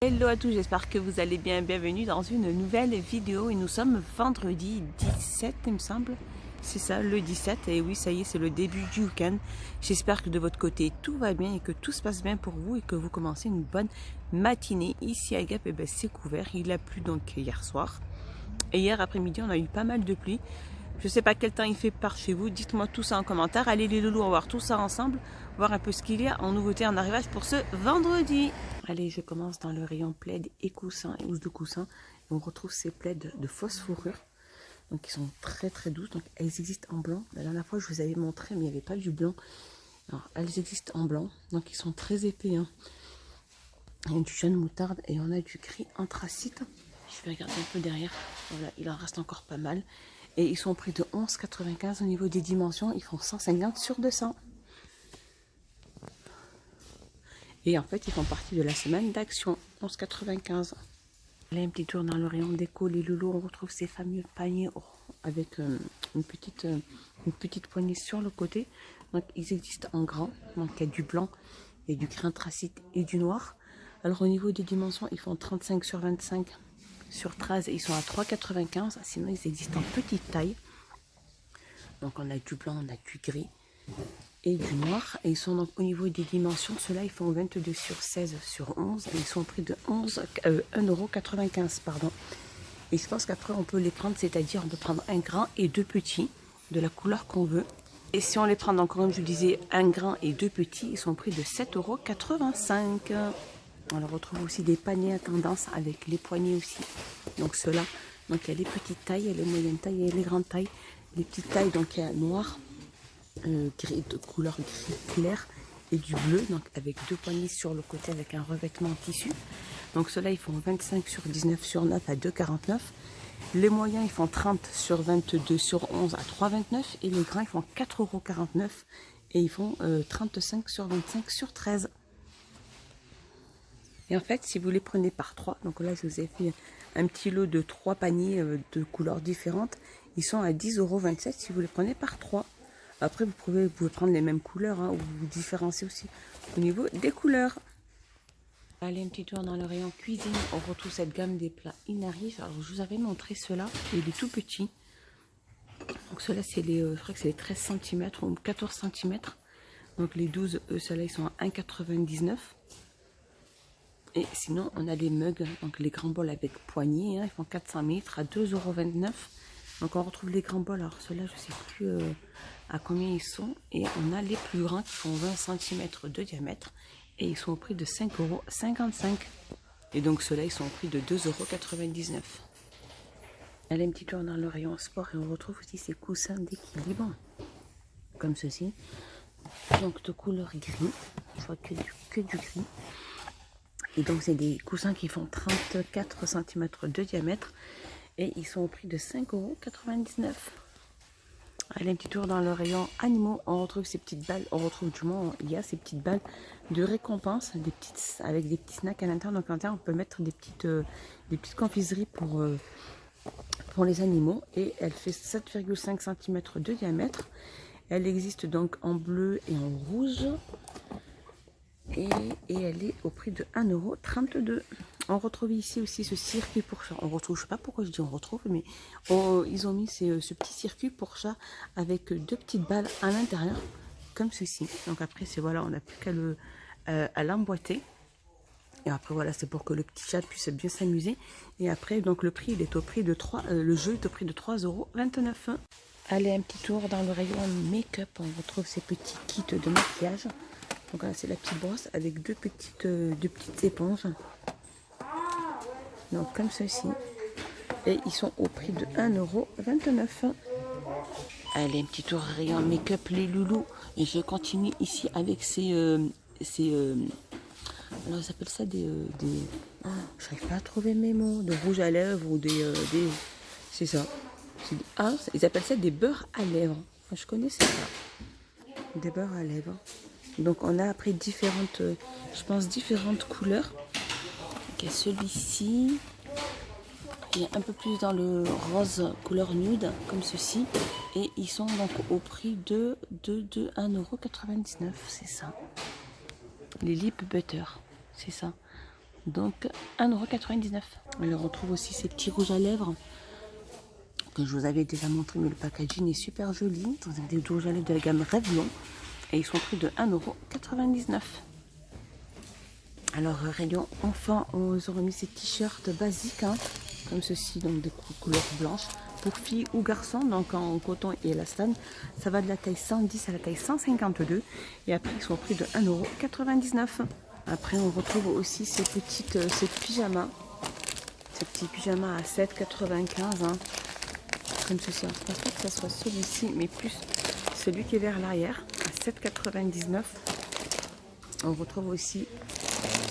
Hello à tous, j'espère que vous allez bien. Bienvenue dans une nouvelle vidéo et nous sommes vendredi 17 il me semble. C'est ça, le 17, et oui ça y est, c'est le début du week-end. J'espère que de votre côté tout va bien et que tout se passe bien pour vous et que vous commencez une bonne matinée. Ici à Gap, c'est couvert, il a plu donc hier soir. Et hier après-midi on a eu pas mal de pluie. Je sais pas quel temps il fait par chez vous, dites-moi tout ça en commentaire. Allez les loulous, on va voir tout ça ensemble, voir un peu ce qu'il y a en nouveauté en arrivage pour ce vendredi. Allez, je commence dans le rayon plaid et coussins et housses de coussins. On retrouve ces plaids de fausse fourrure, donc ils sont très douces. Donc elles existent en blanc. La dernière fois je vous avais montré, mais il n'y avait pas du blanc. Alors elles existent en blanc, donc ils sont très épais. Hein. Il y a du jaune moutarde et on a du gris anthracite. Je vais regarder un peu derrière. Voilà, il en reste encore pas mal. Et ils sont au prix de 11,95 au niveau des dimensions. Ils font 150 sur 200. Et en fait, ils font partie de la semaine d'action. 11,95. Là, un petit tour dans le rayon déco. Les loulous, on retrouve ces fameux paniers avec une petite poignée sur le côté. Donc, ils existent en grand. Donc, il y a du blanc, il y a du gris anthracite et du noir. Alors, au niveau des dimensions, ils font 35 sur 25. Sur 13, ils sont à 3,95. Sinon, ils existent en petite taille. Donc, on a du blanc, on a du gris et du noir. Et ils sont donc au niveau des dimensions. Ceux-là, ils font 22 sur 16 sur 11. Et ils sont au prix de 1,95 €. Pardon. Et je pense qu'après, on peut les prendre, c'est-à-dire on peut prendre un grand et deux petits de la couleur qu'on veut. Et si on les prend, donc, comme je vous disais, un grand et deux petits, ils sont au prix de 7,85 €. On retrouve aussi des paniers à tendance avec les poignées aussi. Donc ceux-là, donc il y a les petites tailles, les moyennes tailles et les grandes tailles. Les petites tailles, donc il y a noir, gris, de couleur gris clair et du bleu, donc avec deux poignées sur le côté avec un revêtement en tissu. Donc ceux-là, ils font 25 sur 19 sur 9 à 2,49. Les moyens, ils font 30 sur 22 sur 11 à 3,29. Et les grands, ils font 4,49 € et ils font 35 sur 25 sur 13. Et en fait, si vous les prenez par 3, donc là je vous ai fait un petit lot de 3 paniers de couleurs différentes, ils sont à 10,27 € si vous les prenez par 3. Après vous pouvez prendre les mêmes couleurs, hein, ou vous différencier aussi au niveau des couleurs. Allez, un petit tour dans le rayon cuisine, on retrouve cette gamme des plats Inari. Alors je vous avais montré ceux-là, et les tout petits. Donc ceux-là c'est les, je crois que c'est les 13 cm ou 14 cm. Donc les 12, ceux-là ils sont à 1,99 €. Et sinon, on a les mugs, donc les grands bols avec poignée, hein, ils font 400 ml à 2,29 €. Donc on retrouve les grands bols, alors ceux-là, je ne sais plus à combien ils sont. Et on a les plus grands qui font 20 cm de diamètre et ils sont au prix de 5,55 €. Et donc ceux-là, ils sont au prix de 2,99 €. Allez, un petit tour dans le rayon sport et on retrouve aussi ces coussins d'équilibre, comme ceci. Donc de couleur gris, je vois que du gris. Et donc c'est des coussins qui font 34 cm de diamètre et ils sont au prix de 5,99 €. Allez, un petit tour dans le rayon animaux, on retrouve ces petites balles, il y a ces petites balles de récompense, avec des petits snacks à l'intérieur. Donc à l'intérieur on peut mettre des petites confiseries pour les animaux et elle fait 7,5 cm de diamètre. Elle existe donc en bleu et en rouge. Et elle est au prix de 1,32 €. On retrouve ici aussi ce circuit pour chat. On retrouve, je sais pas pourquoi je dis on retrouve, mais ils ont mis ce petit circuit pour chat avec deux petites balles à l'intérieur, comme ceci. Donc après, voilà, on n'a plus qu'à l'emboîter. Et après, voilà, c'est pour que le petit chat puisse bien s'amuser. Et après, donc le prix, il est au prix de 3, le jeu est au prix de 3,29 €. Allez, un petit tour dans le rayon make-up. On retrouve ces petits kits de maquillage. Donc là, c'est la petite brosse avec deux petites éponges. Donc comme ceci. Et ils sont au prix de 1,29 €. Allez, un petit tour rayon make-up les loulous. Et je continue ici avec alors ils appellent ça j'arrive pas à trouver mes mots. De rouge à lèvres ou c'est ça. Ils appellent ça des beurres à lèvres. Enfin, je connaissais ça. Des beurres à lèvres. Donc on a après différentes couleurs. Il y a celui-ci, il y a un peu plus dans le rose couleur nude comme ceci, et ils sont donc au prix de 1,99 €, c'est ça. Les lip butter, c'est ça. Donc 1,99 €. On retrouve aussi ces petits rouges à lèvres que je vous avais déjà montré, mais le packaging est super joli. Dans des rouges à lèvres de la gamme Revlon. Et ils sont pris de 1,99 €. Alors rayon enfant, on vous aura mis ces t-shirts basiques, hein, comme ceci, donc des couleurs blanches, pour filles ou garçons, donc en coton et élastane. Ça va de la taille 110 à la taille 152. Et après, ils sont pris de 1,99 €. Après, on retrouve aussi ces petits pyjamas. Ces petits pyjamas à 7,95 €. Hein, comme ceci. Alors, je pense pas que ce soit celui-ci, mais plus celui qui est vers l'arrière, à 7,99 €. On retrouve aussi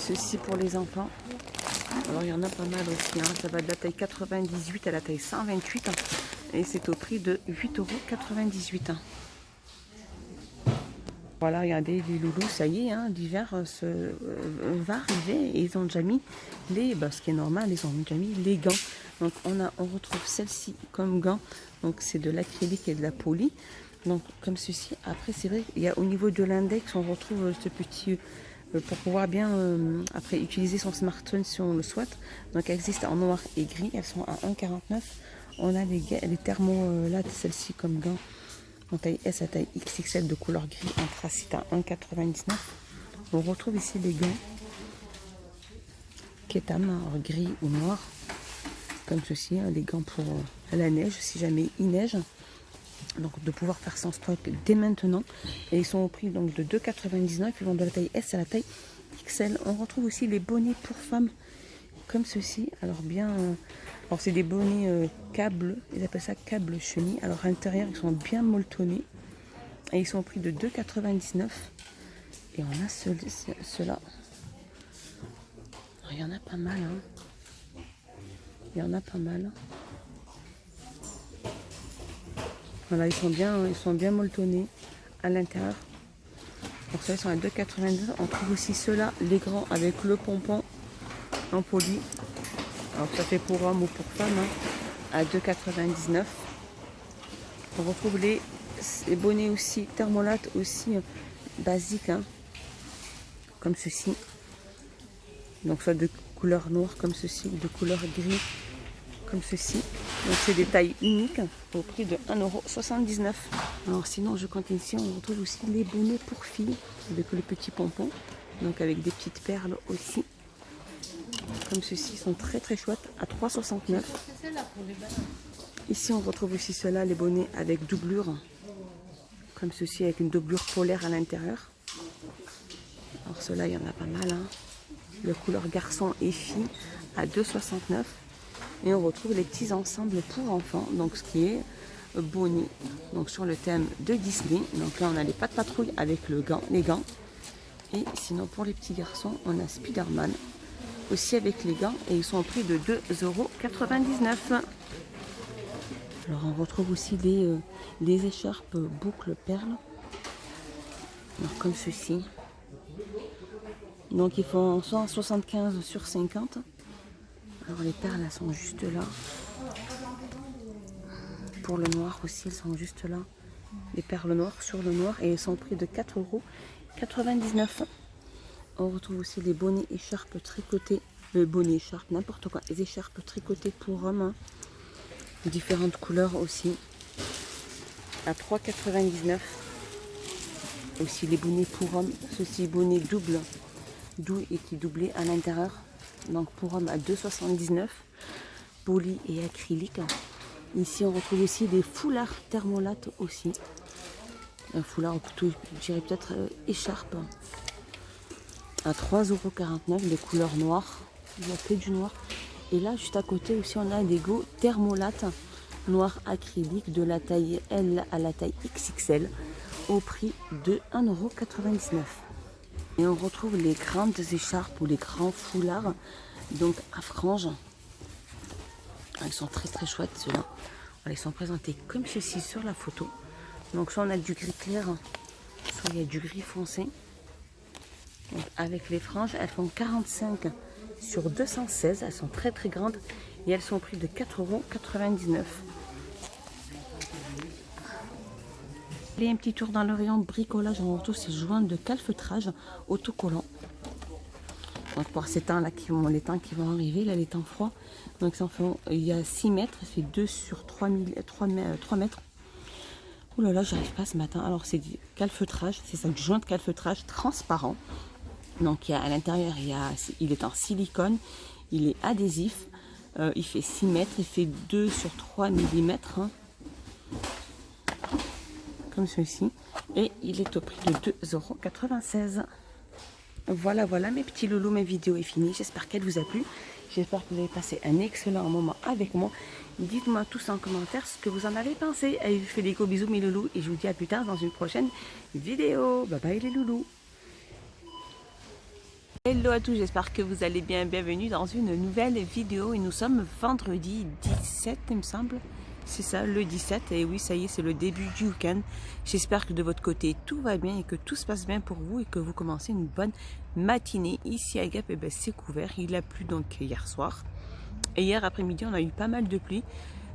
ceci pour les enfants. Alors, il y en a pas mal aussi. Hein. Ça va de la taille 98 à la taille 128. Hein, et c'est au prix de 8,98 €. Hein. Voilà, regardez, les loulous, ça y est, hein, l'hiver va arriver et ils ont déjà mis ce qui est normal, ils ont déjà mis les gants. Donc on retrouve celle-ci comme gants, donc c'est de l'acrylique et de la poly, donc comme ceci. Après c'est vrai, il y a au niveau de l'index, on retrouve ce petit, pour pouvoir bien après utiliser son smartphone si on le souhaite. Donc elles existent en noir et gris, elles sont à 1,49 €. On a les thermos là, celle-ci comme gants. En taille S à taille XXL de couleur gris anthracite à 1,99 €. On retrouve ici les gants Ketam, gris ou noir, comme ceci, hein, les gants pour la neige, si jamais il neige. Donc de pouvoir faire sans stock dès maintenant. Et ils sont au prix donc de 2,99 €. Ils vont de la taille S à la taille XL. On retrouve aussi les bonnets pour femmes, comme ceci. Alors bien... alors c'est des bonnets câbles, ils appellent ça câble chenille. Alors à l'intérieur ils sont bien molletonnés et ils sont au prix de 2,99 €. Et on a ceux-là. Il y en a pas mal. Hein. Il y en a pas mal. Voilà, ils sont bien molletonnés à l'intérieur. Pour ça ils sont à 2,99 €. On trouve aussi ceux-là, les grands avec le pompon en poly. Alors ça fait pour homme ou pour femme, hein, à 2,99 €. On retrouve les bonnets aussi, thermolates aussi basiques, hein, comme ceci. Donc soit de couleur noire comme ceci, ou de couleur gris comme ceci. Donc c'est des tailles uniques au prix de 1,79 €. Alors sinon je continue ici, on retrouve aussi les bonnets pour filles avec le petit pompon, donc avec des petites perles aussi. Comme ceci, sont très très chouettes à 3,69 €. Ici on retrouve aussi ceux-là, les bonnets avec doublure, comme ceci avec une doublure polaire à l'intérieur. Alors ceux-là il y en a pas mal, hein. De couleur garçon et fille à 2,69 €. Et on retrouve les petits ensembles pour enfants, donc ce qui est bonnet, donc sur le thème de Disney. Donc là on a les pattes patrouilles avec les gants. Et sinon pour les petits garçons on a Spider-Man aussi avec les gants et ils sont au prix de 2,99 €. Alors on retrouve aussi les écharpes boucles perles, alors comme ceci. Donc ils font 175 sur 50. Alors les perles elles sont juste là. Pour le noir aussi elles sont juste là. Les perles noires sur le noir et elles sont au prix de 4,99 €. On retrouve aussi les bonnets écharpes tricotés, bonnets écharpes, n'importe quoi, les écharpes tricotées pour hommes, hein, différentes couleurs aussi, à 3,99 €. Aussi les bonnets pour hommes, ceci bonnet doux et qui doublé à l'intérieur, donc pour hommes à 2,79 €, poly et acrylique. Ici on retrouve aussi des foulards thermolates aussi, un foulard, ou plutôt je dirais peut-être écharpe, à 3,49 €, les couleurs noires, il n'y a que du noir. Et là juste à côté aussi on a des go thermolates noir acrylique de la taille L à la taille XXL au prix de 1,99 €. Et on retrouve les grandes écharpes ou les grands foulards, donc à franges. Ils sont très très chouettes ceux-là. Ils sont présentés comme ceci sur la photo. Donc soit on a du gris clair, soit il y a du gris foncé. Donc avec les franges, elles font 45 sur 216. Elles sont très très grandes et elles sont au prix de 4,99 €. Allez, un petit tour dans le rayon bricolage. On retrouve ces joints de calfeutrage autocollants. Donc pour ces temps là les temps qui vont arriver, là les temps froids. Donc ça en fait, il y a 6 mètres, ça fait 2 sur 3 mètres. Ouh là là, j'arrive pas ce matin. Alors c'est du calfeutrage, c'est ça, du joint de calfeutrage transparent. Donc il y a, à l'intérieur, il est en silicone, il est adhésif, il fait 6 mètres, il fait 2 sur 3 mm, hein, comme ceci, et il est au prix de 2,96 €. Voilà, voilà mes petits loulous, ma vidéo est finie, j'espère qu'elle vous a plu, j'espère que vous avez passé un excellent moment avec moi. Dites-moi tous en commentaire ce que vous en avez pensé. Allez, je vous fais des gros bisous mes loulous, et je vous dis à plus tard dans une prochaine vidéo. Bye bye les loulous. Hello à tous, j'espère que vous allez bien, bienvenue dans une nouvelle vidéo et nous sommes vendredi 17 il me semble, c'est ça, le 17, et oui ça y est, c'est le début du week-end. J'espère que de votre côté tout va bien et que tout se passe bien pour vous et que vous commencez une bonne matinée. Ici à Gap, c'est couvert, il a plu donc hier soir et hier après-midi on a eu pas mal de pluie.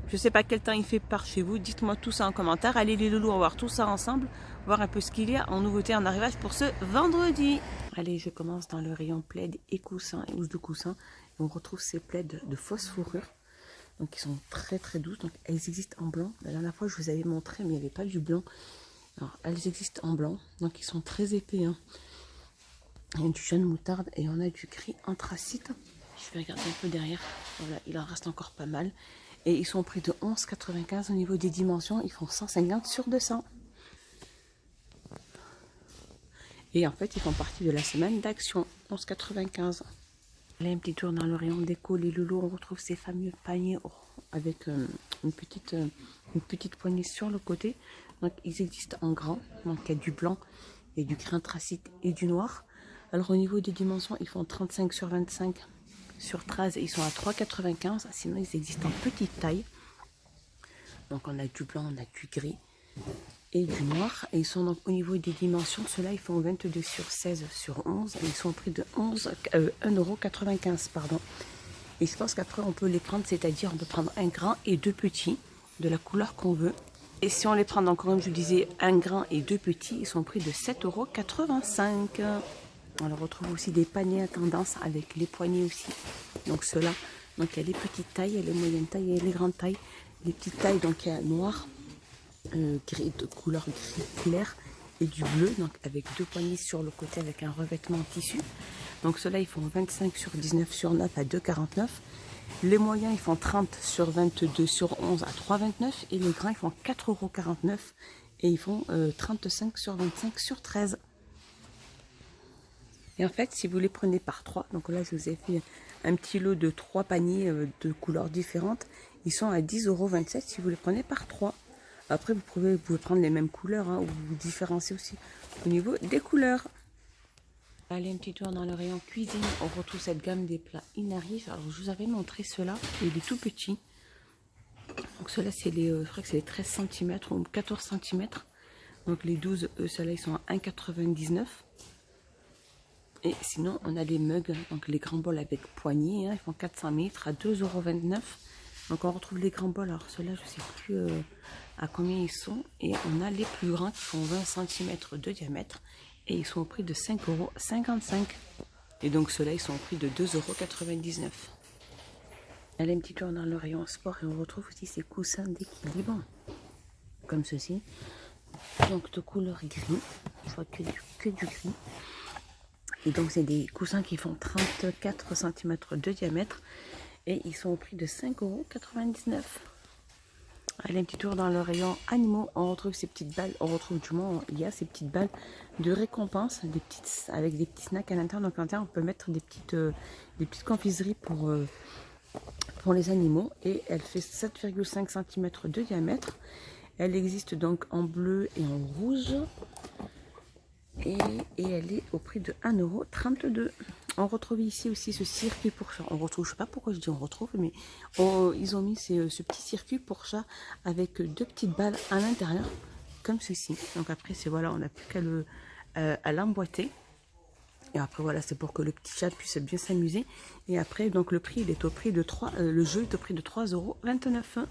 Je sais pas quel temps il fait par chez vous, dites-moi tout ça en commentaire. Allez les loulous, on va voir tout ça ensemble, voir un peu ce qu'il y a en nouveauté en arrivage pour ce vendredi. Allez, je commence dans le rayon plaid et coussins et housses de coussins. On retrouve ces plaids de fausse fourrure. Donc ils sont très très douces. Donc elles existent en blanc. La dernière fois je vous avais montré mais il n'y avait pas du blanc. Alors elles existent en blanc. Donc ils sont très épais, hein. Il y a du jaune moutarde et on a du gris anthracite. Je vais regarder un peu derrière. Voilà, il en reste encore pas mal. Et ils sont au prix de 11,95 € au niveau des dimensions. Ils font 150 sur 200. Et en fait, ils font partie de la semaine d'action. 11,95 €. Allez, un petit tour dans le rayon déco. Les loulous, on retrouve ces fameux paniers avec une petite poignée sur le côté. Donc, ils existent en grand. Donc, il y a du blanc, et du gris anthracite et du noir. Alors, au niveau des dimensions, ils font 35 sur 25. Sur 13, ils sont à 3,95 €. Sinon, ils existent en petite taille. Donc, on a du blanc, on a du gris et du noir. Et ils sont donc au niveau des dimensions. Ceux-là, ils font 22 sur 16 sur 11. Et ils sont au prix de 1,95 €, pardon. Et je pense qu'après, on peut les prendre, c'est-à-dire on peut prendre un grand et deux petits de la couleur qu'on veut. Et si on les prend donc, comme je vous disais, un grand et deux petits, ils sont au prix de 7,85 €. On retrouve aussi des paniers à tendance avec les poignées aussi. Donc ceux-là, donc il y a les petites tailles, les moyennes tailles et les grandes tailles. Les petites tailles, donc il y a noir, gris de couleur gris clair et du bleu, donc avec deux poignées sur le côté avec un revêtement en tissu. Donc ceux-là, ils font 25 sur 19 sur 9 à 2,49 €. Les moyens, ils font 30 sur 22 sur 11 à 3,29 €. Et les grands, ils font 4,49 € et ils font 35 sur 25 sur 13. Et en fait, si vous les prenez par 3, donc là, je vous ai fait un petit lot de 3 paniers de couleurs différentes. Ils sont à 10,27 € si vous les prenez par 3. Après, vous pouvez prendre les mêmes couleurs, hein, ou vous différencier aussi au niveau des couleurs. Allez, un petit tour dans le rayon cuisine. On retrouve cette gamme des plats Inarif. Alors, je vous avais montré ceux-là. Il est tout petit. Donc, ceux-là, c'est les, je crois que c'est les 13 cm ou 14 cm. Donc, les 12, ceux-là, ils sont à 1,99 €. Et sinon, on a les mugs, donc les grands bols avec poignée, hein, ils font 400 ml à 2,29 €. Donc on retrouve les grands bols, alors ceux-là, je ne sais plus à combien ils sont. Et on a les plus grands qui font 20 cm de diamètre et ils sont au prix de 5,55 €. Et donc ceux-là, ils sont au prix de 2,99 €. Allez, un petit tour dans le rayon sport et on retrouve aussi ces coussins d'équilibre, comme ceci. Donc de couleur gris, je vois que du gris. Et donc, c'est des coussins qui font 34 cm de diamètre. Et ils sont au prix de 5,99 €. Allez, un petit tour dans le rayon animaux. On retrouve ces petites balles. On retrouve du moins, il y a ces petites balles de récompense. Avec des petits snacks à l'intérieur. Donc, à l'intérieur, on peut mettre des petites confiseries pour les animaux. Et elle fait 7,5 cm de diamètre. Elle existe donc en bleu et en rouge. Et elle est au prix de 1,32 €. On retrouve ici aussi ce circuit pour chat. On retrouve, je sais pas pourquoi je dis on retrouve, mais ils ont mis ce petit circuit pour chat avec deux petites balles à l'intérieur, comme ceci. Donc après, c'est voilà, on n'a plus qu'à l'emboîter. Et après voilà, c'est pour que le petit chat puisse bien s'amuser. Et après, donc le prix, il est au prix de 3, le jeu est au prix de 3,29 €.